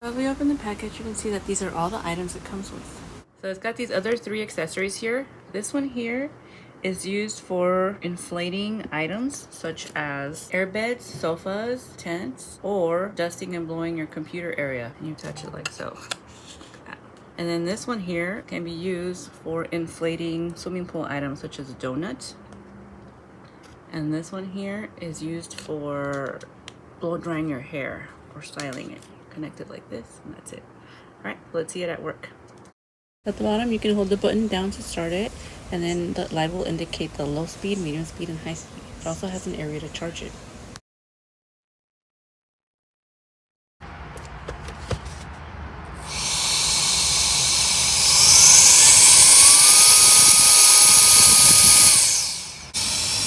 So if we open the package, you can see that these are all the items it comes with. So it's got these other 3 accessories here. This one here is used for inflating items such as airbeds, sofas, tents, or dusting and blowing your computer area. And you touch it like so. And then this one here can be used for inflating swimming pool items such as a donut. And this one here is used for blow drying your hair or styling it. Connect it like this, and that's it. All right, let's see it at work. At the bottom, you can hold the button down to start it, and then the light will indicate the low speed, medium speed, and high speed. It also has an area to charge it.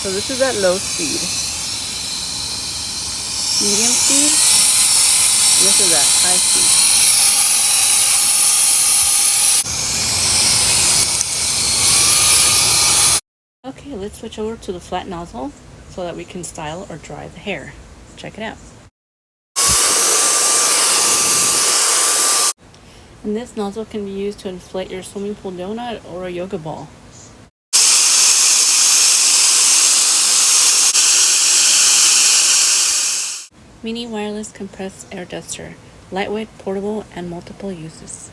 So this is at low speed. Medium speed, this is at high speed. Okay, let's switch over to the flat nozzle so that we can style or dry the hair. Check it out. And this nozzle can be used to inflate your swimming pool donut or a yoga ball. Mini wireless compressed air duster, lightweight, portable, and multiple uses.